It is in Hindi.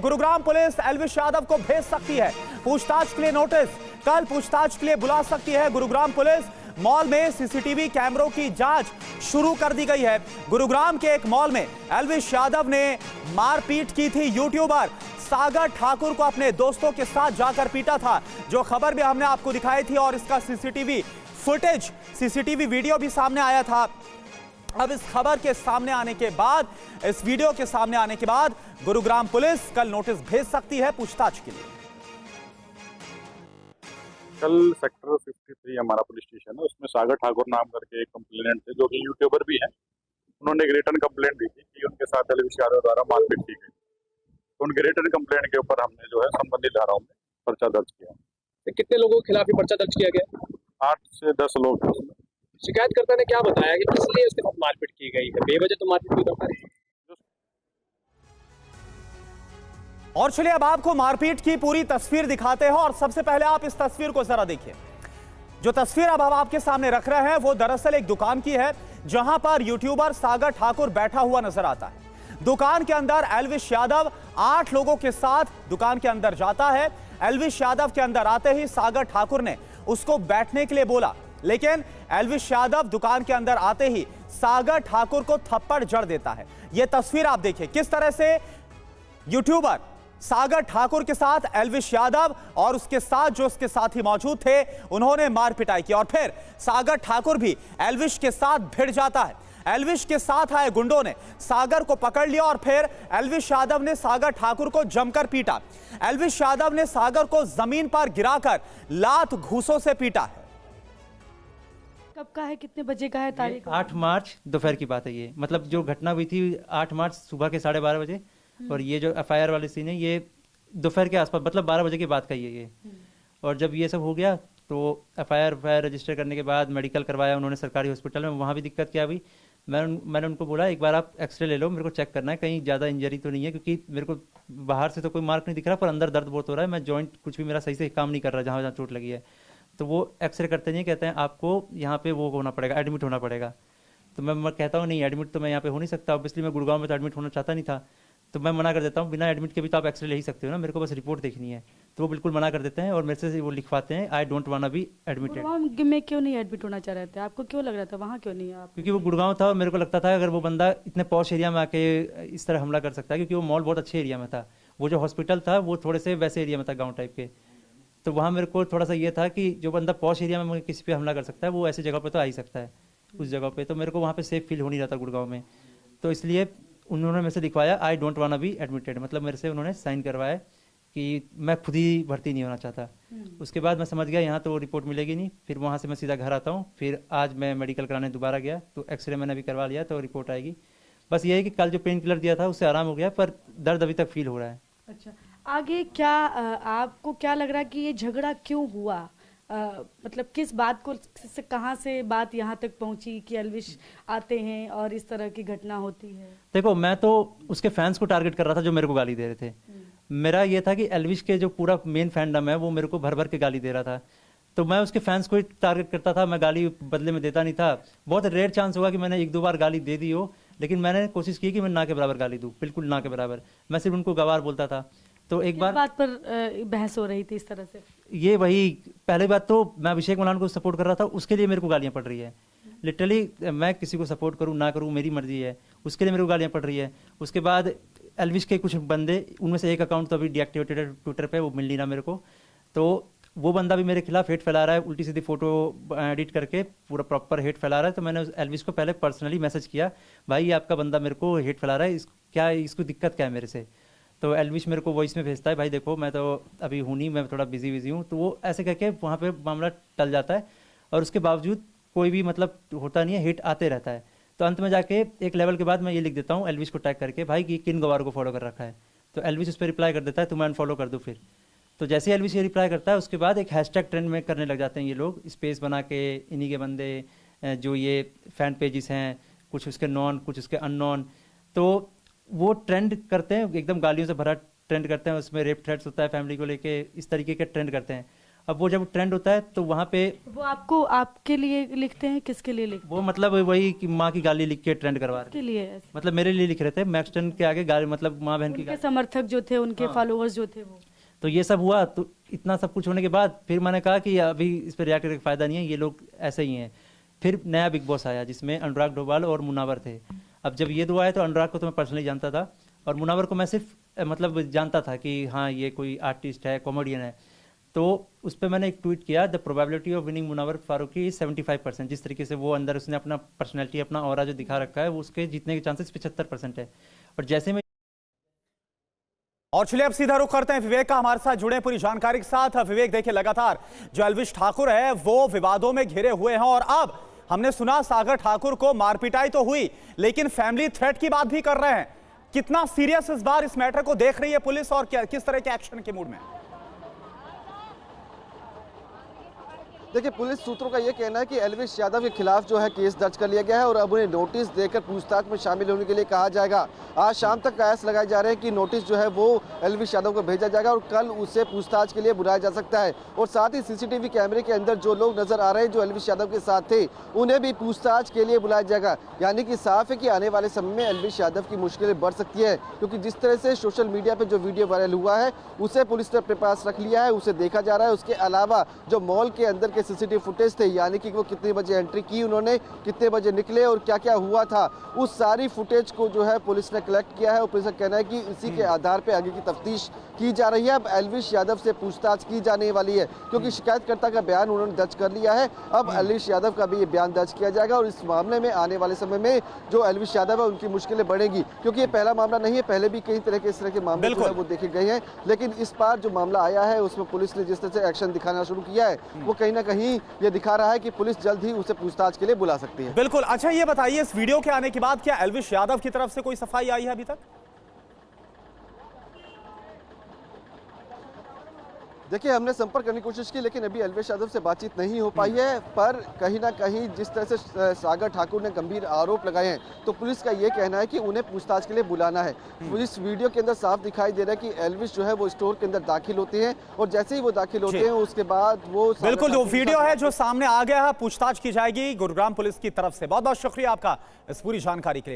गुरुग्राम पुलिस एल्विश यादव को भेज सकती है पूछताछ के लिए नोटिस। कल पूछताछ के लिए बुला सकती है गुरुग्राम पुलिस। मॉल में सीसीटीवी कैमरों की जांच शुरू कर दी गई है। गुरुग्राम के एक मॉल में एल्विश यादव ने मारपीट की थी। यूट्यूबर सागर ठाकुर को अपने दोस्तों के साथ जाकर पीटा था, जो खबर भी हमने आपको दिखाई थी, और इसका सीसीटीवी फुटेज, सीसीटीवी वीडियो भी सामने आया था। अब इस खबर के सामने आने के बाद, इस वीडियो के सामने आने के बाद गुरुग्राम पुलिस कल नोटिस भेज सकती है पूछताछ के लिए। कल सेक्टर 53 हमारा पुलिस स्टेशन है, उसमें सागर ठाकुर नाम करके एक कंप्लेनेंट थे, जो कि यूट्यूबर भी हैं। उन्होंने एक रिटर्न कंप्लेंट दी थी कि उनके साथ एल्विश यादव द्वारा मारपीट की गई। तो उनके रिटर्न कंप्लेंट के ऊपर हमने जो है संबंधित धाराओं में पर्चा दर्ज किया। कितने लोगों के खिलाफ पर्चा दर्ज किया गया? 8 से 10 लोग थे उसमें। शिकायतकर्ता ने क्या बताया कि किस लिए उसके साथ मारपीट की गई है? बेवजह तो मारपीट नहीं करता है। और चलिए अब आपको मारपीट की पूरी तस्वीर दिखाते हैं, और सबसे पहले आप इस तस्वीर को जरा देखिए। जो तस्वीर अब हम आपके सामने रख रहे हैं वो दरअसल एक दुकान की है, जहां पर यूट्यूबर सागर ठाकुर बैठा हुआ नजर आता है। दुकान के अंदर एल्विश यादव 8 लोगों के साथ दुकान के अंदर जाता है। एल्विश यादव के अंदर आते ही सागर ठाकुर ने उसको बैठने के लिए बोला, लेकिन एल्विश यादव दुकान के अंदर आते ही सागर ठाकुर को थप्पड़ जड़ देता है। यह तस्वीर आप देखिए किस तरह से यूट्यूबर सागर ठाकुर के साथ एल्विश यादव और उसके साथ जो उसके साथी मौजूद थे, उन्होंने मार पिटाई की, और फिर सागर ठाकुर भी एल्विश के साथ भिड़ जाता है। एल्विश के साथ आए गुंडों ने सागर को पकड़ लिया और फिर एल्विश यादव ने सागर ठाकुर को जमकर पीटा। एल्विश यादव ने सागर को जमीन पर गिराकर लात घूंसों से पीटा है। कब का है, कितने बजे का है तारीख? 8 मार्च दोपहर की बात है ये, मतलब जो घटना हुई थी 8 मार्च सुबह के 12:30 बजे, और ये जो एफआईआर वाले सीन है ये दोपहर के आसपास, मतलब 12 बजे की बात का ही है ये। और जब ये सब हो गया तो एफआईआर रजिस्टर करने के बाद मेडिकल करवाया उन्होंने सरकारी हॉस्पिटल में। वहाँ भी दिक्कत क्या हुई, मैंने उनको बोला एक बार आप एक्सरे ले लो, मेरे को चेक करना है कहीं ज़्यादा इंजरी तो नहीं है, क्योंकि मेरे को बाहर से तो कोई मार्क नहीं दिख रहा, पर अंदर दर्द बहुत हो रहा है, मैं जॉइंट कुछ भी मेरा सही से काम नहीं कर रहा जहाँ जहाँ चोट लगी है। तो वो एक्सरे करते नहीं, कहते हैं आपको यहाँ पे वो होना पड़ेगा, एडमिट होना पड़ेगा। तो मैं कहता हूँ नहीं, एडमिट तो मैं यहाँ पे हो नहीं सकता, ऑब्वियसली मैं गुड़गांव में तो एडमिट होना चाहता नहीं था। तो मैं मना कर देता हूँ, बिना एडमिट के भी तो आप एक्सरे ले ही सकते हो ना, मेरे को बस रिपोर्ट देखनी है। तो वो बिल्कुल मना कर देते हैं और मेरे से वो लिखवाते हैं I don't want be admitted. Gurgaon में क्यों नहीं एडमिट होना चाह रहे थे? आपको क्यों लग रहा था वहाँ क्यों नहीं है आप? क्योंकि वो गुड़गांव था और मेरे को लगता था अगर वो बंदा इतने पॉश एरिया में आके इस तरह हमला कर सकता है, क्योंकि वो मॉल बहुत अच्छे एरिया में था, वो जो हॉस्पिटल था वो थोड़े से वैसे एरिया में था, गाँव टाइप के। तो वहाँ मेरे को थोड़ा सा ये था कि जो बंदा पॉश एरिया में किसी पे हमला कर सकता है वो ऐसी जगह पे तो आ ही सकता है, उस जगह पे। तो मेरे को वहाँ पे सेफ फील हो नहीं रहा था गुड़गांव में, तो इसलिए उन्होंने मेरे से लिखवाया I don't want be admitted, मतलब मेरे से उन्होंने साइन करवाया कि मैं खुद ही भर्ती नहीं होना चाहता। उसके बाद मैं समझ गया यहाँ तो रिपोर्ट मिलेगी नहीं, फिर वहाँ से मैं सीधा घर आता हूँ। फिर आज मैं मेडिकल कराने दोबारा गया तो एक्सरे मैंने अभी करवा लिया, तो रिपोर्ट आएगी। बस ये है कि कल जो पेन किलर दिया था उससे आराम हो गया, पर दर्द अभी तक फील हो रहा है। अच्छा, आगे क्या आपको क्या लग रहा है कि ये झगड़ा क्यों हुआ? मतलब किस बात को से कहाँ से बात यहाँ तक पहुँची कि एल्विश आते हैं और इस तरह की घटना होती है? देखो, मैं तो उसके फैंस को टारगेट कर रहा था जो मेरे को गाली दे रहे थे। मेरा ये था कि एल्विश के जो पूरा मेन फैंडम है वो मेरे को भर भर के गाली दे रहा था, तो मैं उसके फैंस को ही टारगेट करता था, मैं गाली बदले में देता नहीं था। बहुत रेयर चांस होगा कि मैंने 1-2 बार गाली दे दी हो, लेकिन मैंने कोशिश की कि मैं ना के बराबर गाली दूं, बिल्कुल ना के बराबर। मैं सिर्फ उनको गवार बोलता था। तो एक बार बात पर बहस हो रही थी इस तरह से, ये वही पहली बात तो मैं अभिषेक मलान को सपोर्ट कर रहा था, उसके लिए मेरे को गालियां पड़ रही है। लिटरली मैं किसी को सपोर्ट करूं ना करूं मेरी मर्जी है, उसके लिए मेरे को गालियां पड़ रही है। उसके बाद एल्विश के कुछ बंदे, उनमें से एक अकाउंट तो अभी डीएक्टिवेटेड है ट्विटर पे, वो मिल नहीं रहा मेरे को, तो वो बंदा भी मेरे खिलाफ हेट फैला रहा है, उल्टी सीधी फोटो एडिट करके पूरा प्रॉपर हेट फैला रहा है। तो मैंने एल्विश को पहले पर्सनली मैसेज किया, भाई ये आपका बंदा मेरे को हेट फैला रहा है, क्या इसको दिक्कत क्या है मेरे से? तो एल्विश मेरे को वॉइस में भेजता है, भाई देखो मैं तो अभी हूँ नहीं, मैं थोड़ा बिजी हूँ। तो वो ऐसे करके वहाँ पे मामला टल जाता है, और उसके बावजूद कोई भी मतलब होता नहीं है, हिट आते रहता है। तो अंत में जाके एक लेवल के बाद मैं ये लिख देता हूँ एल्विश को टैग करके, भाई कि किन गवारों को फॉलो कर रखा है। तो एल्विश उस पर रिप्लाई कर देता है, तो मैं अनफॉलो कर दूँ फिर। तो जैसे ही एल्विश ये रिप्लाई करता है उसके बाद एक हैशटैग ट्रेंड में करने लग जाते हैं ये लोग, स्पेस बना के, इन्हीं के बंदे जो ये फैन पेजेस हैं, कुछ उसके नॉन कुछ उसके अननॉन, तो वो ट्रेंड करते हैं, एकदम गालियों से भरा ट्रेंड करते हैं, उसमें रेप थ्रेट्स होता है फैमिली को लेके, इस तरीके के ट्रेंड करते हैं। अब वो जब ट्रेंड होता है तो वहाँ पे वो आपको आपके लिए लिखते हैं, किसके लिए लिखते वो मतलब वही कि माँ की गाली लिख के ट्रेंड करवा रहे के लिए हैं। मतलब मेरे लिए लिख रहे थे, मैक्स 10 के आगे गाली, मतलब माँ बहन की उनके गाली। समर्थक जो थे, उनके फॉलोअर्स जो थे वो। तो ये सब हुआ, तो इतना सब कुछ होने के बाद फिर मैंने कहा कि अभी इस पर रिएक्ट करके फायदा नहीं है, ये लोग ऐसे ही हैं। फिर नया बिग बॉस आया जिसमें अनुराग डोभाल और मुनावर थे। अब जब ये दो आए तो अनुराग को तो मैं पर्सनली जानता था और मुनावर को मैं सिर्फ मतलब जानता था कि हाँ ये कोई आर्टिस्ट है, कॉमेडियन है। तो उस पर मैंने एक ट्वीट किया, the probability of winning Munawar Faruqui is 75%। जिस तरीके से वो अंदर उसने अपना पर्सनैलिटी, अपना ऑरा जो दिखा रखा है, वो उसके जीतने के चांसेस 75% है। और जैसे मैं और चलिए अब सीधा रुख करते हैं विवेक का, हमारे साथ जुड़े पूरी जानकारी के साथ। विवेक देखिए, लगातार जो एल्विश ठाकुर है वो विवादों में घिरे हुए हैं और अब हमने सुना सागर ठाकुर को मारपिटाई तो हुई लेकिन फैमिली थ्रेट की बात भी कर रहे हैं। कितना सीरियस इस बार इस मैटर को देख रही है पुलिस और किस तरह के एक्शन के मूड में? देखिए, पुलिस सूत्रों का यह कहना है कि एल्विश यादव के खिलाफ जो है केस दर्ज कर लिया गया है और अब उन्हें नोटिस देकर पूछताछ में शामिल होने के लिए कहा जाएगा। आज शाम तक कयास लगाए जा रहे हैं कि नोटिस जो है वो एल्विश यादव को भेजा जाएगा और कल उसे पूछताछ के लिए बुलाया जा सकता है। और साथ ही सीसीटीवी कैमरे के अंदर जो लोग नजर आ रहे हैं जो एल्विश यादव के साथ थे, उन्हें भी पूछताछ के लिए बुलाया जाएगा। यानी कि साफ है कि आने वाले समय में एल्विश यादव की मुश्किलें बढ़ सकती है, क्योंकि जिस तरह से सोशल मीडिया पर जो वीडियो वायरल हुआ है उसे पुलिस ने अपने पास रख लिया है, उसे देखा जा रहा है। उसके अलावा जो मॉल के अंदर के सीसीटीवी फुटेज थे, यानी कि वो कितने बजे एंट्री की उन्होंने, कितने बजे निकले और क्या क्या हुआ था, उस सारी फुटेज को जो है पुलिस ने कलेक्ट किया है और पुलिस का कहना है कि इसी के आधार पे आगे की तफ्तीश की जा रही है। अब एल्विश यादव से पूछताछ की जाने वाली है, क्योंकि शिकायतकर्ता का बयान उन्होंने दर्ज कर लिया है। अब एल्विश यादव का भी ये बयान दर्ज किया जाएगा और इस मामले में आने वाले समय में जो एल्विश यादव है उनकी मुश्किलें बढ़ेंगी, क्योंकि ये पहला मामला नहीं है, पहले भी कई तरह के इस तरह के मामले जो है वो देखे गए हैं। लेकिन इस बार जो मामला आया है उसमें पुलिस ने जिस तरह से एक्शन दिखाना शुरू किया है, वो कहीं ना कहीं ये दिखा रहा है कि पुलिस जल्द ही उसे पूछताछ के लिए बुला सकती है। बिल्कुल। अच्छा ये बताइए, इस वीडियो के आने के बाद क्या एल्विश यादव की तरफ से कोई सफाई आई है अभी तक? देखिए, हमने संपर्क करने की कोशिश की लेकिन अभी एल्विश यादव से बातचीत नहीं हो पाई है। पर कहीं ना कहीं जिस तरह से सागर ठाकुर ने गंभीर आरोप लगाए हैं, तो पुलिस का ये कहना है कि उन्हें पूछताछ के लिए बुलाना है। पुलिस वीडियो के अंदर साफ दिखाई दे रहा है कि एल्विश जो है वो स्टोर के अंदर दाखिल होते हैं और जैसे ही वो दाखिल होते हैं उसके बाद वो बिल्कुल जो वीडियो है जो सामने आ गया है, पूछताछ की जाएगी गुरुग्राम पुलिस की तरफ से। बहुत बहुत शुक्रिया आपका इस पूरी जानकारी के लिए।